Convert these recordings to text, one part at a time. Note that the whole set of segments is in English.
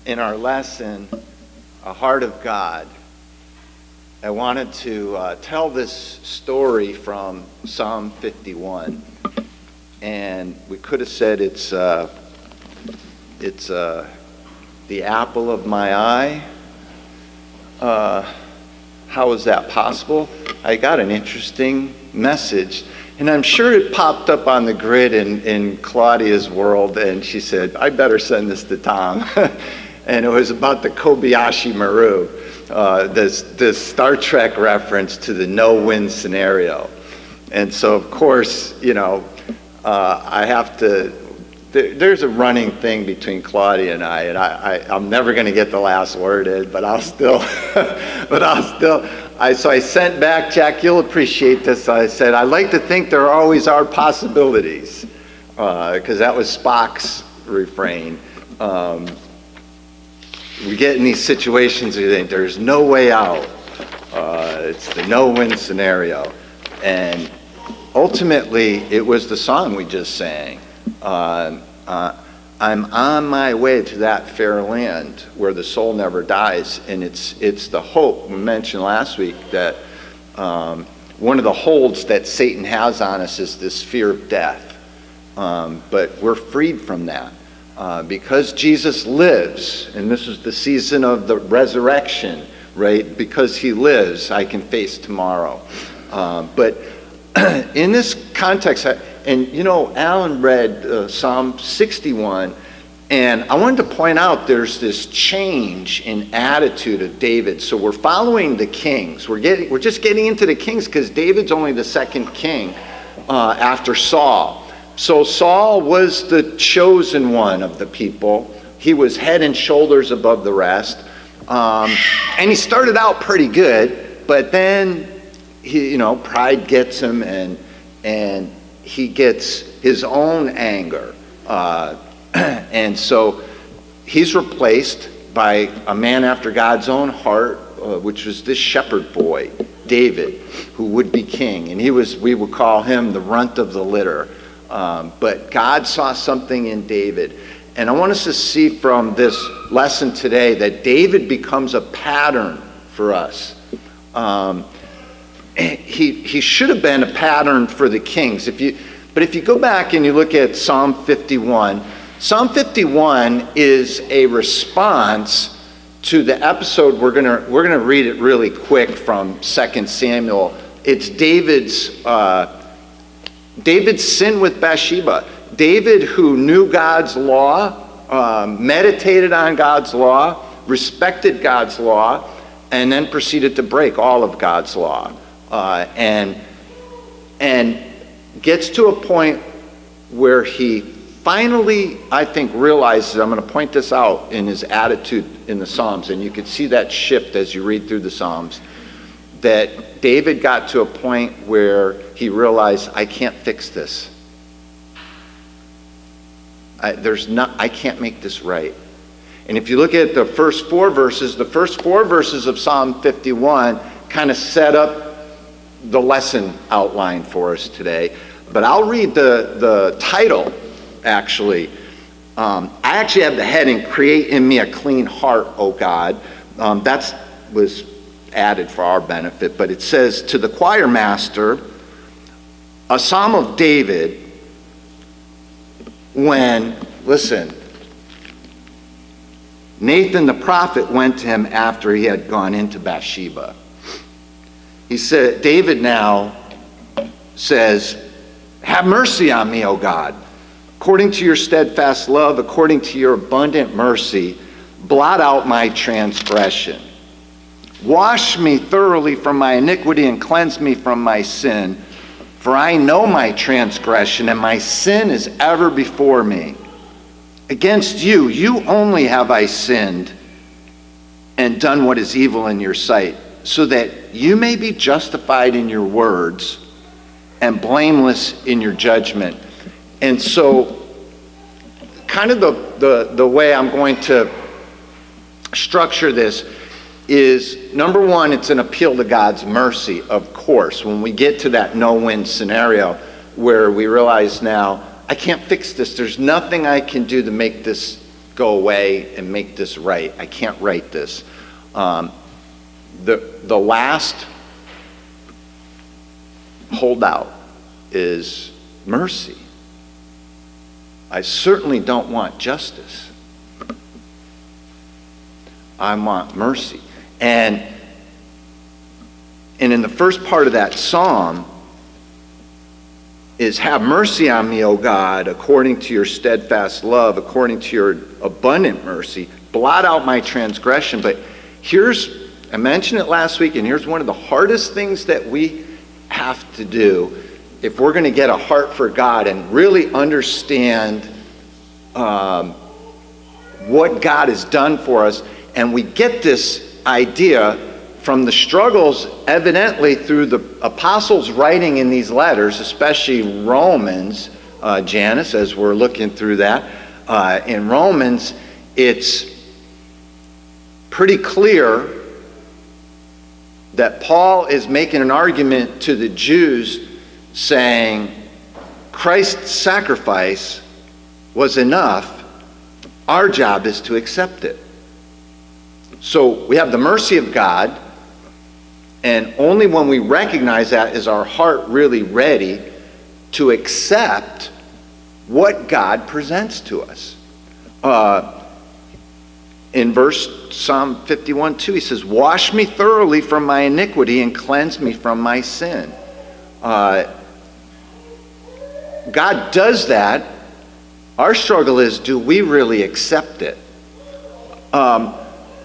In our lesson, A Heart of God, I wanted to tell this story from Psalm 51. And we could have said it's the apple of my eye. How is that possible? I got an interesting message, and I'm sure it popped up on the grid in Claudia's world, and she said, I better send this to Tom. And it was about the Kobayashi Maru, this Star Trek reference to the no-win scenario. And so, of course, I have to, there's a running thing between Claudia and I'm never going to get the last word in, but so I sent back, Jack, you'll appreciate this. I said, I like to think there always are possibilities, because that was Spock's refrain. We get in these situations where you think there's no way out. It's the no-win scenario. And ultimately, it was the song we just sang. I'm on my way to that fair land where the soul never dies. And it's the hope we mentioned last week that one of the holds that Satan has on us is this fear of death. But we're freed from that. Because Jesus lives, and this is the season of the resurrection, right? Because he lives, I can face tomorrow. But in this context, Alan read Psalm 61, and I wanted to point out there's this change in attitude of David. So we're following the kings. We're just getting into the kings because David's only the second king after Saul. So Saul was the chosen one of the people. He was head and shoulders above the rest. And he started out pretty good, but then pride gets him and he gets his own anger. And so he's replaced by a man after God's own heart, which was this shepherd boy, David, who would be king. And we would call him the runt of the litter. But God saw something in David. And I want us to see from this lesson today that David becomes a pattern for us. He should have been a pattern for the kings. But if you go back and you look at Psalm 51, Psalm 51 is a response to the episode. We're gonna read it really quick from 2 Samuel. It's David's sin with Bathsheba. David, who knew God's law, meditated on God's law, respected God's law, and then proceeded to break all of God's law. And gets to a point where he finally, I think, realizes, I'm going to point this out in his attitude in the Psalms, and you can see that shift as you read through the Psalms, that David got to a point where he realized, I can't fix this. I can't make this right. And if you look at the first four verses of Psalm 51 kind of set up the lesson outline for us today. But I'll read the title, actually. I actually have the heading, Create in Me a Clean Heart, O God. That was added for our benefit, but it says, to the choir master, a psalm of David, when, listen, Nathan the prophet went to him after he had gone into Bathsheba. He said, David now says, have mercy on me, O God. According to your steadfast love, according to your abundant mercy, blot out my transgression. Wash me thoroughly from my iniquity and cleanse me from my sin. For I know my transgression, and my sin is ever before me. Against you, you only have I sinned and done what is evil in your sight, so that you may be justified in your words and blameless in your judgment. And so, kind of the way I'm going to structure this is, number one, it's an appeal to God's mercy, of course. When we get to that no-win scenario where we realize now, I can't fix this. There's nothing I can do to make this go away and make this right. I can't write this. The last holdout is mercy. I certainly don't want justice. I want mercy. And in the first part of that psalm is, have mercy on me, O God, according to your steadfast love, according to your abundant mercy. Blot out my transgression. But I mentioned it last week, and here's one of the hardest things that we have to do if we're going to get a heart for God and really understand what God has done for us. And we get this idea from the struggles evidently through the apostles writing in these letters, especially Romans, Janice, as we're looking through that. In Romans, it's pretty clear that Paul is making an argument to the Jews saying Christ's sacrifice was enough. Our job is to accept it. So we have the mercy of God, and only when we recognize that is our heart really ready to accept what God presents to us. In Psalm 51:2, he says, wash me thoroughly from my iniquity and cleanse me from my sin. God does that. Our struggle is, do we really accept it?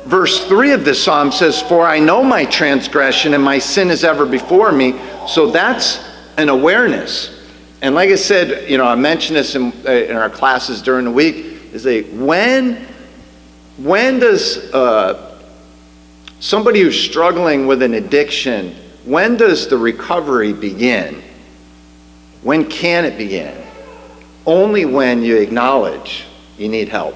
Verse 3 of this psalm says, for I know my transgression and my sin is ever before me. So that's an awareness. And like I said, I mentioned this in our classes during the week, is that when does somebody who's struggling with an addiction, when does the recovery begin? When can it begin? Only when you acknowledge you need help.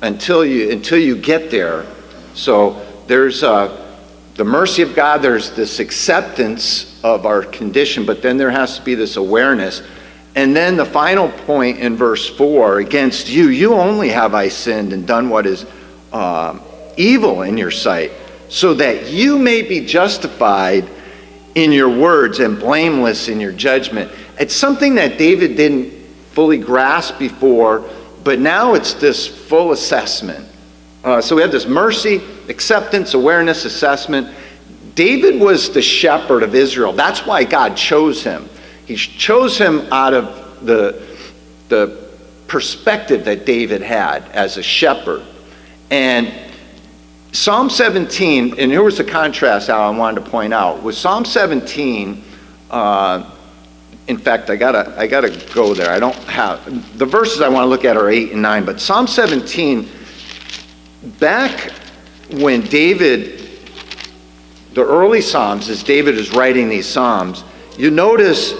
Until you get there. So there's the mercy of God, there's this acceptance of our condition, but then there has to be this awareness. And then the final point in verse 4, against you only have I sinned and done what is evil in your sight, so that you may be justified in your words and blameless in your judgment. It's something that David didn't fully grasp before, but now it's this full assessment. So we have this mercy, acceptance, awareness, assessment. David was the shepherd of Israel. That's why God chose him. He chose him out of the perspective that David had as a shepherd. And Psalm 17, and here was the contrast I wanted to point out, with Psalm 17, in fact, I gotta go there. I don't have, the verses I want to look at are 8 and 9, but Psalm 17, back when David, the early Psalms, as David is writing these Psalms, you notice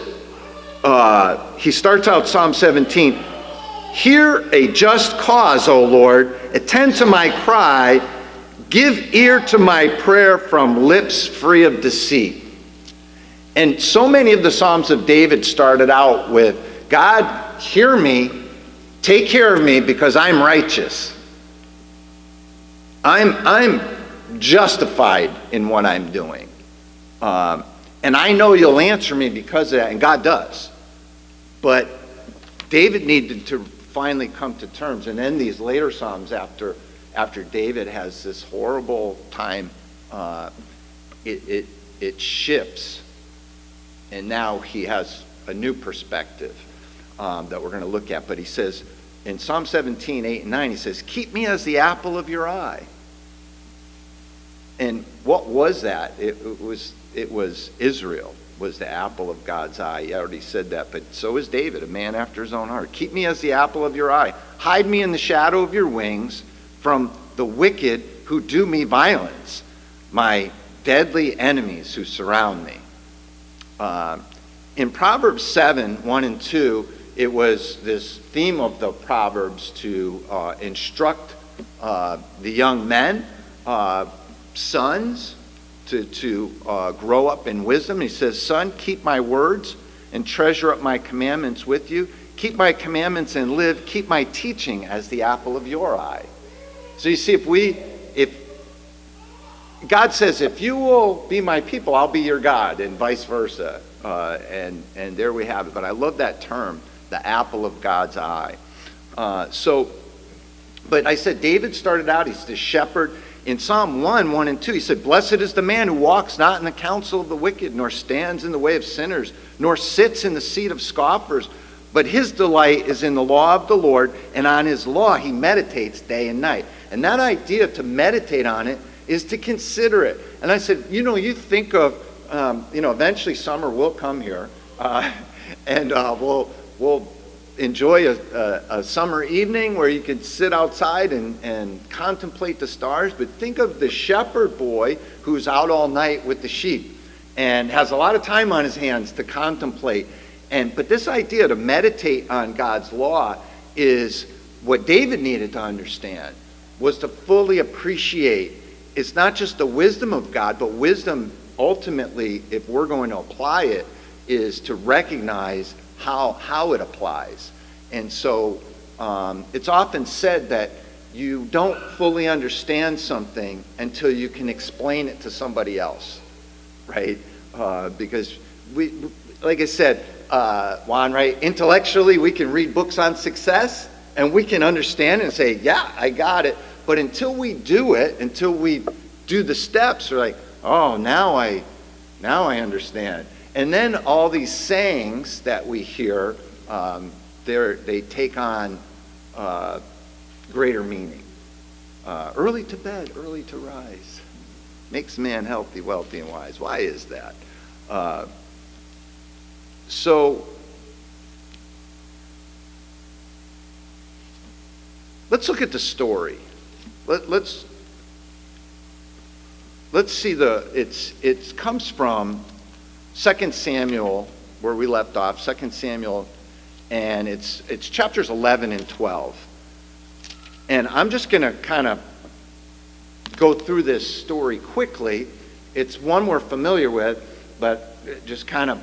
he starts out Psalm 17, hear a just cause, O Lord, attend to my cry, give ear to my prayer from lips free of deceit. And so many of the Psalms of David started out with, God, hear me, take care of me because I'm righteous. I'm justified in what I'm doing. And I know you'll answer me because of that, and God does. But David needed to finally come to terms. And then these later Psalms, after David has this horrible time, it shifts. And now he has a new perspective that we're going to look at. But he says, in Psalm 17, 8 and 9, he says, keep me as the apple of your eye. And what was that? It was Israel was the apple of God's eye. He already said that, but so is David, a man after his own heart. Keep me as the apple of your eye. Hide me in the shadow of your wings from the wicked who do me violence, my deadly enemies who surround me. In Proverbs 7, 1 and 2, it was this theme of the Proverbs to instruct the young men, sons, to grow up in wisdom. He says, son, keep my words and treasure up my commandments with you. keep my commandments and live, keep my teaching as the apple of your eye. So you see, if God says, if you will be my people, I'll be your God, and vice versa. And there we have it. But I love that term, the apple of God's eye. But I said, David started out, he's the shepherd. In Psalm 1 and 2, he said, blessed is the man who walks not in the counsel of the wicked, nor stands in the way of sinners, nor sits in the seat of scoffers. But his delight is in the law of the Lord, and on his law he meditates day and night. And that idea to meditate on it is to consider it. And I said, you think of, eventually summer will come here, and we'll enjoy a summer evening where you can sit outside and contemplate the stars. But think of the shepherd boy who's out all night with the sheep and has a lot of time on his hands to contemplate. But this idea to meditate on God's law is what David needed to understand, was to fully appreciate it's not just the wisdom of God, but wisdom ultimately, if we're going to apply it, is to recognize how it applies. And so it's often said that you don't fully understand something until you can explain it to somebody else, right? Because we, like I said, Juan, right? Intellectually, we can read books on success and we can understand and say, yeah, I got it. But until we do it, until we do the steps, we're like, oh, now I understand. And then all these sayings that we hear, they take on greater meaning. Early to bed, early to rise. Makes man healthy, wealthy, and wise. Why is that? So let's look at the story. Let's see it comes from 2 Samuel, where we left off, 2 Samuel, and it's chapters 11 and 12. And I'm just going to kind of go through this story quickly. It's one we're familiar with, but just kind of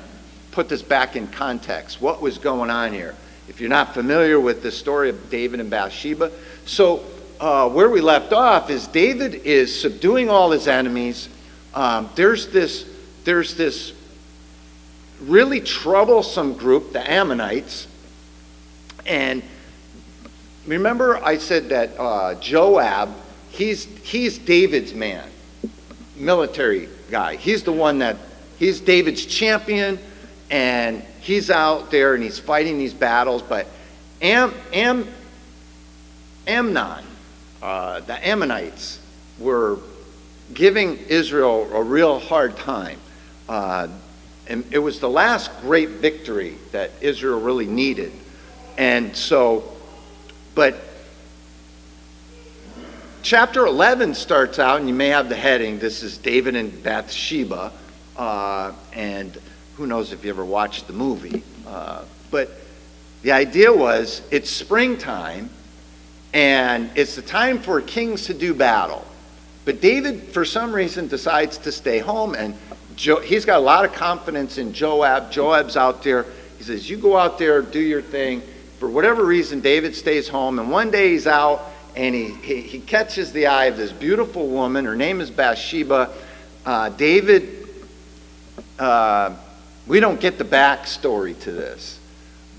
put this back in context. What was going on here? If you're not familiar with the story of David and Bathsheba. So where we left off is David is subduing all his enemies. There's this really troublesome group, the Ammonites. And remember I said that Joab, he's David's man, military guy. He's he's David's champion, and he's out there and he's fighting these battles. But Amnon, the Ammonites, were giving Israel a real hard time. And it was the last great victory that Israel really needed. And so, but chapter 11 starts out, and you may have the heading, this is David and Bathsheba. And who knows if you ever watched the movie. But the idea was, it's springtime, and it's the time for kings to do battle. But David, for some reason, decides to stay home, and he's got a lot of confidence in Joab. Joab's out there. He says, you go out there, do your thing. For whatever reason, David stays home, and one day he's out, and he catches the eye of this beautiful woman. Her name is Bathsheba. David, we don't get the backstory to this,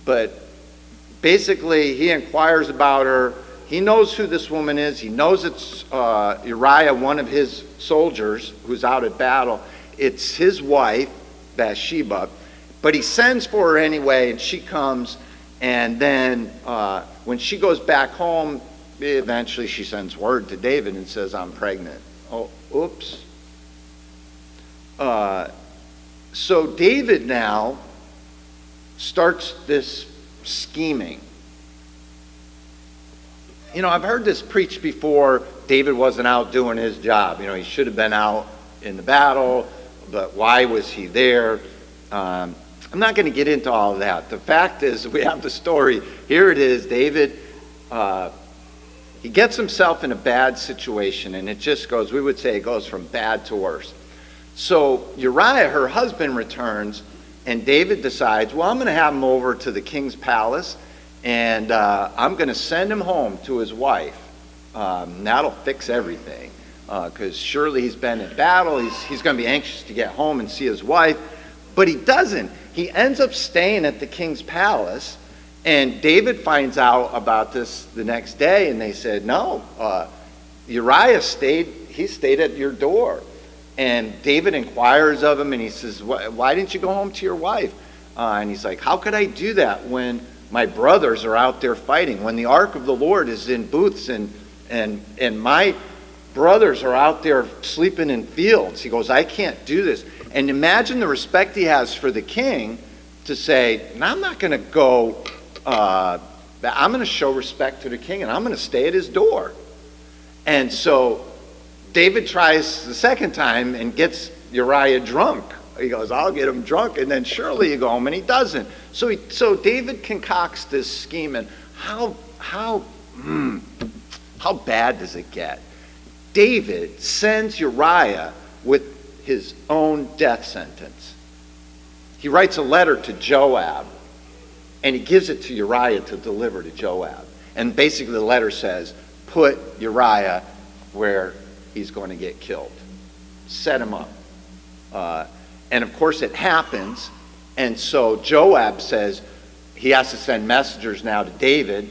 but basically he inquires about her. He knows who this woman is. He knows it's Uriah, one of his soldiers who's out at battle. It's his wife, Bathsheba. But he sends for her anyway, and she comes. And then when she goes back home, eventually she sends word to David and says, I'm pregnant. Oh, oops. So David now starts this scheming. You know, I've heard this preached before. David wasn't out doing his job. You know, he should have been out in the battle, but why was he there? I'm not going to get into all of that. The fact is, we have the story. Here it is. David, he gets himself in a bad situation, and it just goes, we would say it goes from bad to worse. So Uriah, her husband, returns, And David decides, well, I'm going to have him over to the king's palace, and I'm going to send him home to his wife. That'll fix everything, because surely he's been in battle. He's going to be anxious to get home and see his wife. But he doesn't. He ends up staying at the king's palace, and David finds out about this the next day, and they said, no, Uriah stayed at your door. And David inquires of him, and he says, why didn't you go home to your wife? And he's like, how could I do that when my brothers are out there fighting, when the ark of the Lord is in booths, and my brothers are out there sleeping in fields? He goes, I can't do this. And imagine the respect he has for the king to say, no, I'm not going to go, I'm going to show respect to the king, and I'm going to stay at his door. And so David tries the second time and gets Uriah drunk. He goes, I'll get him drunk, and then surely you go home, and he doesn't. So David concocts this scheme, and how bad does it get? David sends Uriah with his own death sentence. He writes a letter to Joab, and he gives it to Uriah to deliver to Joab. And basically the letter says, put Uriah where he's going to get killed. Set him up. And of course it happens, and so Joab says he has to send messengers now to David,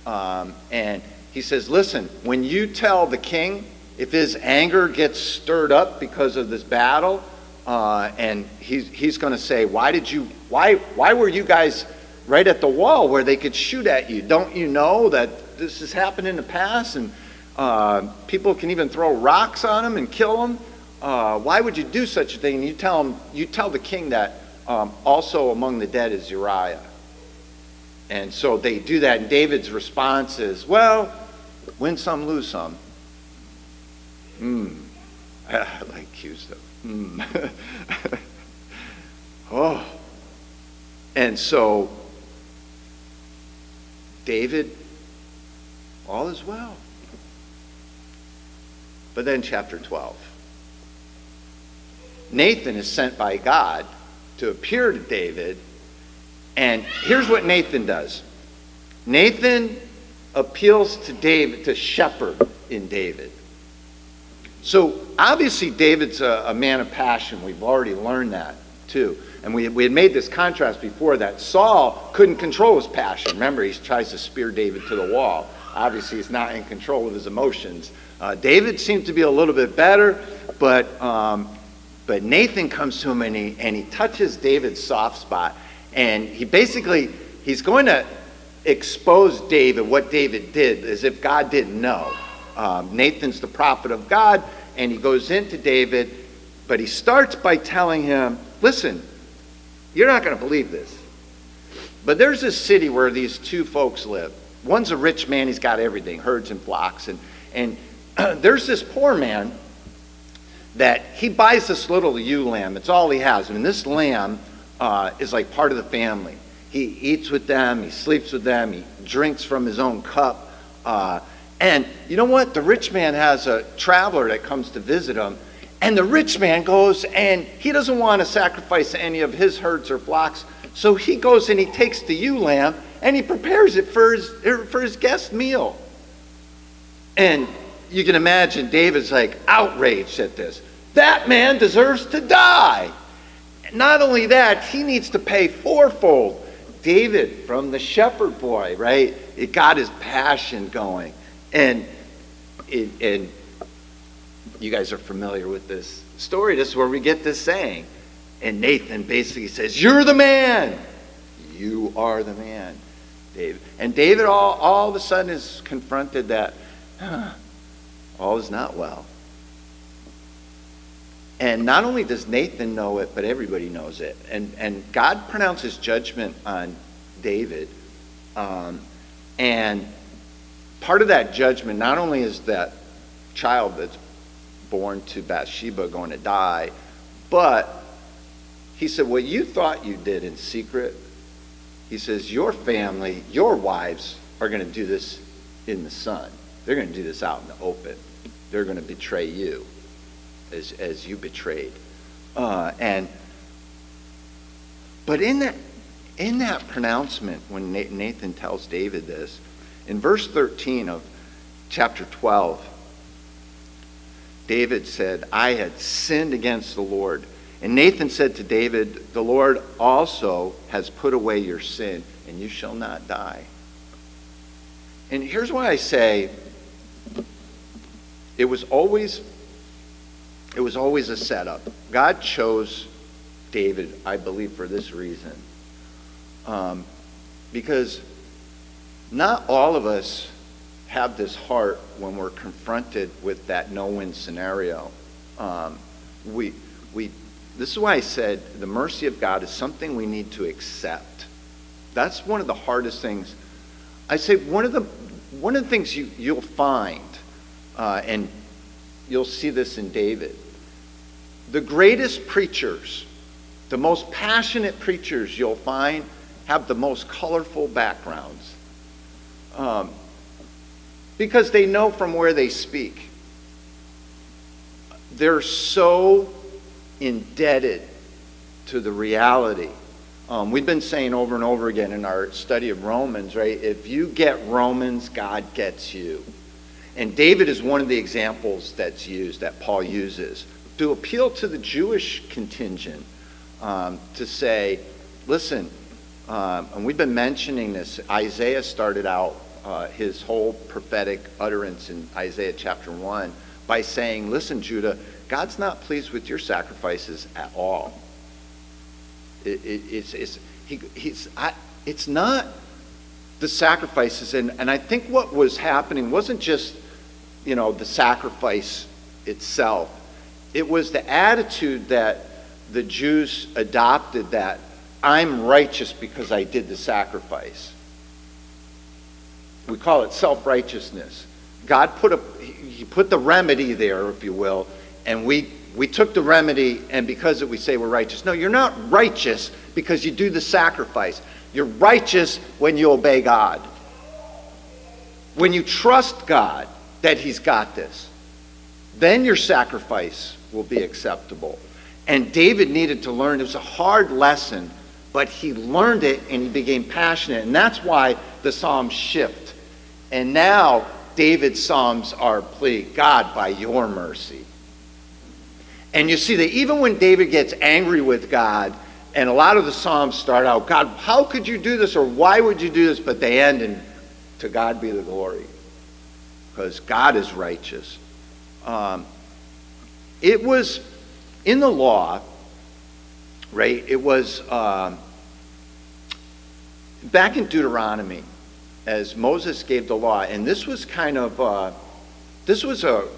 and he says, listen, when you tell the king, if his anger gets stirred up because of this battle, and he's going to say, why were you guys right at the wall where they could shoot at you? Don't you know that this has happened in the past, and people can even throw rocks on him and kill him? Why would you do such a thing? And you tell the king that also among the dead is Uriah. And so they do that, and David's response is, well, win some, lose some. I like cues though. Oh. And so David, all is well. But then chapter 12. Nathan is sent by God to appear to David, and here's what Nathan does. Nathan appeals to David, to shepherd in David. So obviously David's a man of passion. We've already learned that too. And we had made this contrast before that Saul couldn't control his passion. Remember, he tries to spear David to the wall. Obviously he's not in control of his emotions. David seemed to be a little bit better, but Nathan comes to him and he touches David's soft spot. And he's going to expose David, what David did, as if God didn't know. Nathan's the prophet of God, and he goes into David, but he starts by telling him, listen, you're not going to believe this, but there's this city where these two folks live. One's a rich man, he's got everything, herds and flocks, and there's this poor man that he buys this little ewe lamb. It's all he has. And this lamb is like part of the family. He eats with them, he sleeps with them, he drinks from his own cup. And you know what? The rich man has a traveler that comes to visit him, and the rich man goes and he doesn't want to sacrifice any of his herds or flocks, so he goes and he takes the ewe lamb and he prepares it for his guest meal. And you can imagine David's like outraged at this. That man deserves to die. Not only that, he needs to pay fourfold. David, from the shepherd boy, right? It got his passion going. And you guys are familiar with this story. This is where we get this saying. And Nathan basically says, you're the man. You are the man, David. And David all of a sudden is confronted that all is not well. And not only does Nathan know it, but everybody knows it. And God pronounces judgment on David. And part of that judgment, not only is that child that's born to Bathsheba going to die, but he said, what you thought you did in secret, he says, your family, your wives are going to do this in the sun. They're going to do this out in the open. They're going to betray you as you betrayed. But But in that pronouncement, when Nathan tells David this, in verse 13 of chapter 12, David said, I had sinned against the Lord. And Nathan said to David, the Lord also has put away your sin, and you shall not die. And here's why I say it was always a setup. God chose David, I believe, for this reason. Because not all of us have this heart when we're confronted with that no-win scenario. This is why I said the mercy of God is something we need to accept. That's one of the hardest things. I say one of the things you'll find, and you'll see this in David, the greatest preachers, the most passionate preachers you'll find have the most colorful backgrounds. Because they know from where they speak. They're so indebted to the reality. We've been saying over and over again in our study of Romans, right? If you get Romans, God gets you. And David is one of the examples that's used, that Paul uses, to appeal to the Jewish contingent, to say, listen, and we've been mentioning this, Isaiah started out his whole prophetic utterance in Isaiah chapter 1 by saying, listen, Judah, God's not pleased with your sacrifices at all. It's not the sacrifices. And I think what was happening wasn't just, the sacrifice itself. It was the attitude that the Jews adopted, that I'm righteous because I did the sacrifice. We call it self-righteousness. God he put the remedy there, if you will, and we took the remedy, and because of it we say we're righteous. No, you're not righteous because you do the sacrifice. You're righteous when you obey God. When you trust God that He's got this, then your sacrifice will be acceptable. And David needed to learn. It was a hard lesson, but he learned it and he became passionate. And that's why the Psalms shift. And now David's Psalms are plea, God, by your mercy. And you see that even when David gets angry with God, and a lot of the Psalms start out, God, how could you do this? Or why would you do this? But they end in, to God be the glory. Because God is righteous. It was in the law, right? It was back in Deuteronomy, as Moses gave the law, and this was kind of this was a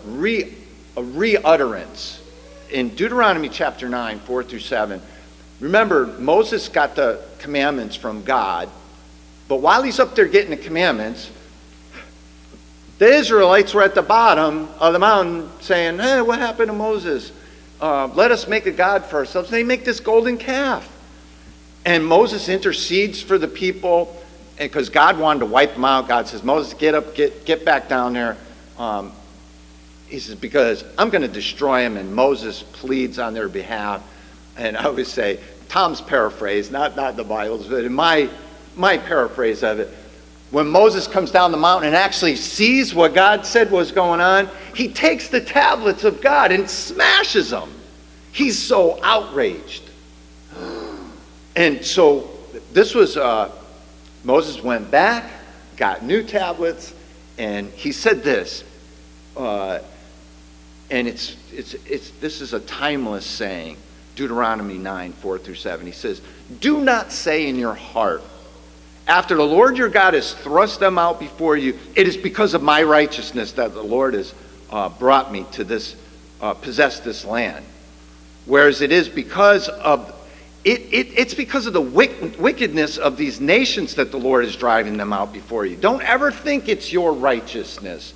re-utterance in Deuteronomy chapter 9, 4 through 7. Remember, Moses got the commandments from God, but while he's up there getting the commandments, the Israelites were at the bottom of the mountain saying, hey, what happened to Moses? Let us make a god for ourselves. And they make this golden calf. And Moses intercedes for the people because God wanted to wipe them out. God says, Moses, get up, get back down there. He says, because I'm going to destroy them. And Moses pleads on their behalf. And I always say, Tom's paraphrase, not the Bible's, but in my paraphrase of it, when Moses comes down the mountain and actually sees what God said was going on, he takes the tablets of God and smashes them. He's so outraged. And so this was, Moses went back, got new tablets, and he said this, and this is a timeless saying, Deuteronomy 9, 4 through 7. He says, do not say in your heart, after the Lord your God has thrust them out before you, it is because of my righteousness that the Lord has brought me to this, possess this land. Whereas it is because of, it's because of the wickedness of these nations that the Lord is driving them out before you. Don't ever think it's your righteousness.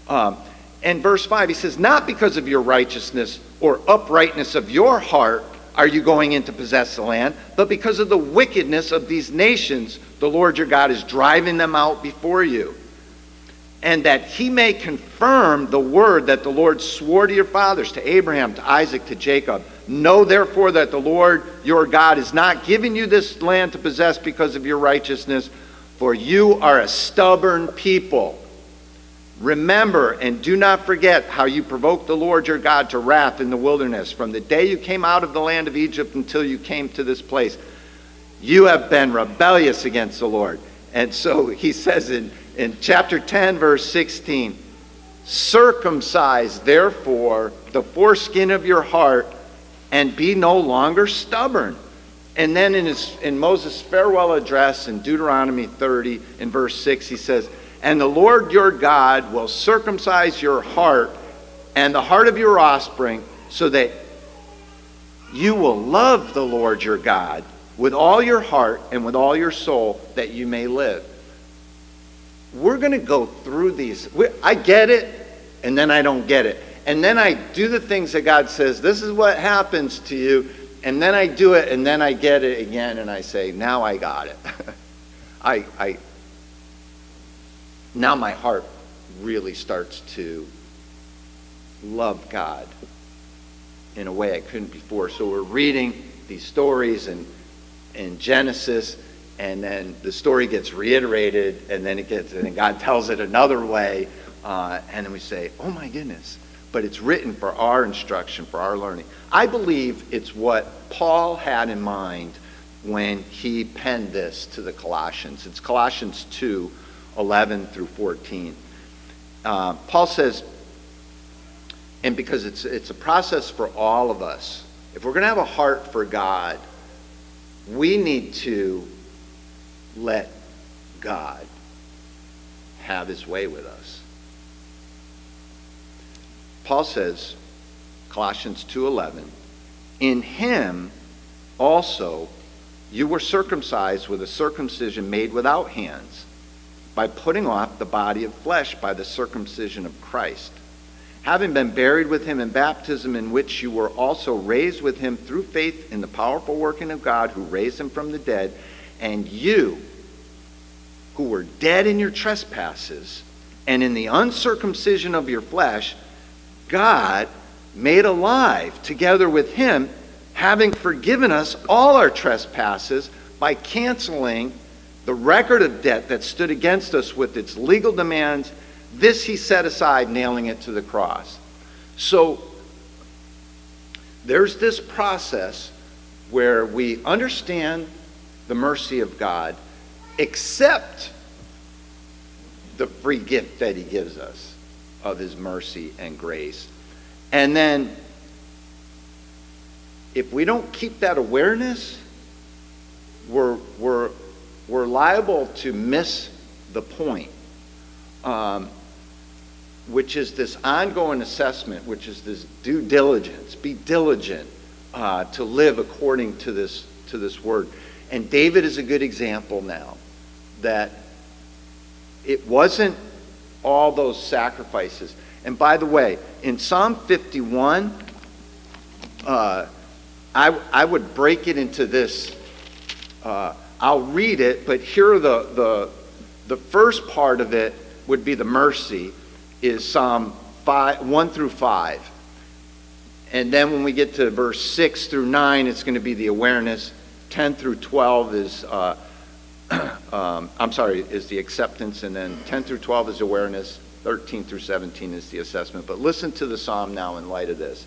And verse 5, he says, not because of your righteousness or uprightness of your heart are you going in to possess the land, but because of the wickedness of these nations, the Lord your God is driving them out before you. and that he may confirm the word that the Lord swore to your fathers, to Abraham, to Isaac, to Jacob. Know therefore that the Lord your God is not giving you this land to possess because of your righteousness, for you are a stubborn people. Remember and do not forget how you provoked the Lord your God to wrath in the wilderness from the day you came out of the land of Egypt until you came to this place. You have been rebellious against the Lord. And so he says in chapter 10, verse 16, circumcise therefore the foreskin of your heart and be no longer stubborn. And then in Moses' farewell address in Deuteronomy 30, in verse 6, he says, and the Lord your God will circumcise your heart and the heart of your offspring, so that you will love the Lord your God with all your heart and with all your soul, that you may live. We're going to go through these. I get it, and then I don't get it. And then I do the things that God says, this is what happens to you. And then I do it, and then I get it again, and I say, now I got it. Now my heart really starts to love God in a way I couldn't before. So we're reading these stories in Genesis, and then the story gets reiterated, and then God tells it another way, and then we say, oh my goodness. But it's written for our instruction, for our learning. I believe it's what Paul had in mind when he penned this to the Colossians. It's Colossians 2, 11 through 14. Paul says, and because it's a process for all of us, if we're going to have a heart for God, we need to let God have his way with us. Paul says, Colossians 2:11, in him also you were circumcised with a circumcision made without hands, by putting off the body of flesh by the circumcision of Christ, having been buried with him in baptism, in which you were also raised with him through faith in the powerful working of God who raised him from the dead, and you, who were dead in your trespasses and in the uncircumcision of your flesh, God made alive together with him, having forgiven us all our trespasses by canceling the record of debt that stood against us with its legal demands. This he set aside, nailing it to the cross. So there's this process where we understand the mercy of God, accept the free gift that he gives us of his mercy and grace. And then if we don't keep that awareness, we're liable to miss the point, which is this ongoing assessment, which is this due diligence. Be diligent to live according to this word. And David is a good example now that it wasn't all those sacrifices. And by the way, in Psalm 51, I would break it into this. I'll read it, but here the first part of it would be the mercy, is Psalm 1 through 5. And then when we get to verse 6 through 9, it's going to be the awareness. 10 through 12 is is the acceptance, and then 10 through 12 is awareness, 13 through 17 is the assessment. But listen to the psalm now in light of this.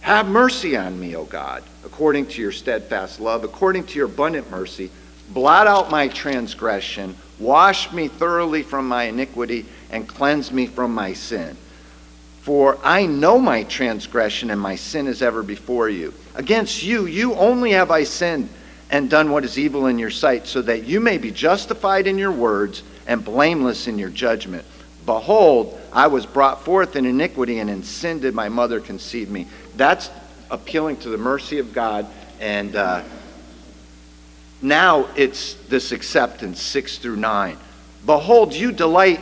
Have mercy on me, O God, according to your steadfast love, according to your abundant mercy. Blot out my transgression, wash me thoroughly from my iniquity, and cleanse me from my sin. For I know my transgression, and my sin is ever before you. Against you only have I sinned and done what is evil in your sight, so that you may be justified in your words and blameless in your judgment. Behold, I was brought forth in iniquity, and in sin did my mother conceive me. That's appealing to the mercy of God. And now it's this acceptance, 6 through 9. Behold, you delight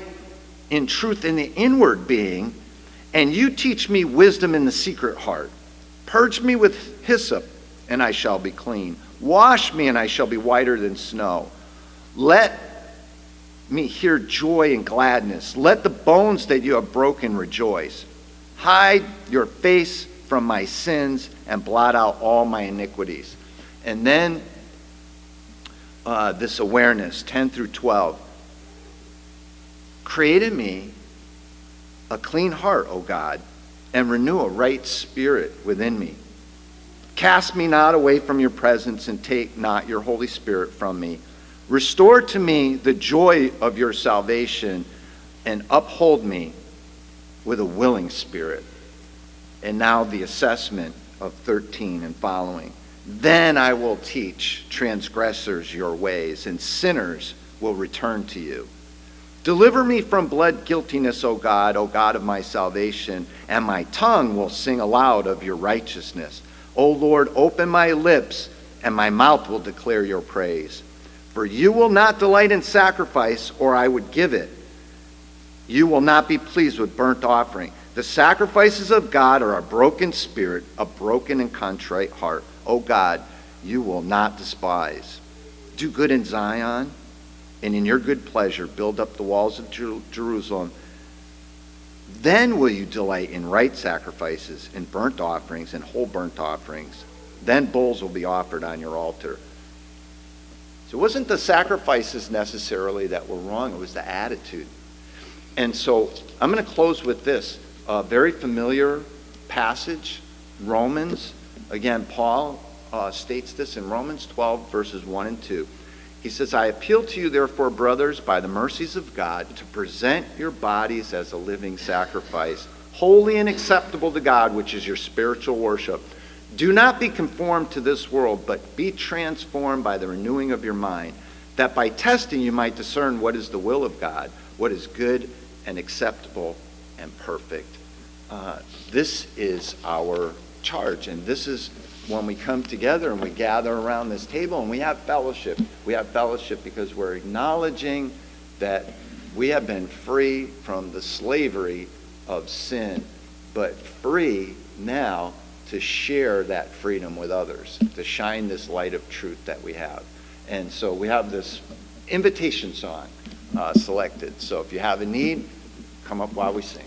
in truth in the inward being, and you teach me wisdom in the secret heart. Purge me with hyssop, and I shall be clean. Wash me, and I shall be whiter than snow. Let me hear joy and gladness. Let the bones that you have broken rejoice. Hide your face from my sins and blot out all my iniquities. And then this awareness, 10 through 12. Create in me a clean heart, O God, and renew a right spirit within me. Cast me not away from your presence, and take not your Holy Spirit from me. Restore to me the joy of your salvation, and uphold me with a willing spirit. And now the assessment of 13 and following. Then I will teach transgressors your ways, and sinners will return to you. Deliver me from blood guiltiness, O God of my salvation, and my tongue will sing aloud of your righteousness. O Lord, open my lips, and my mouth will declare your praise. For you will not delight in sacrifice, or I would give it. You will not be pleased with burnt offering. The sacrifices of God are a broken spirit, a broken and contrite heart. O God, you will not despise. Do good in Zion, and in your good pleasure build up the walls of Jerusalem. Then will you delight in right sacrifices, in burnt offerings, and whole burnt offerings. Then bulls will be offered on your altar. So it wasn't the sacrifices necessarily that were wrong, it was the attitude. And so I'm going to close with this. A very familiar passage, Romans. Again, Paul states this in Romans 12, verses 1 and 2. He says, I appeal to you, therefore, brothers, by the mercies of God, to present your bodies as a living sacrifice, holy and acceptable to God, which is your spiritual worship. Do not be conformed to this world, but be transformed by the renewing of your mind, that by testing you might discern what is the will of God, what is good and acceptable and perfect. This is our charge, and this is when we come together and we gather around this table and we have fellowship. We have fellowship because we're acknowledging that we have been free from the slavery of sin, but free now to share that freedom with others, to shine this light of truth that we have. And so we have this invitation song selected. So if you have a need, come up while we sing.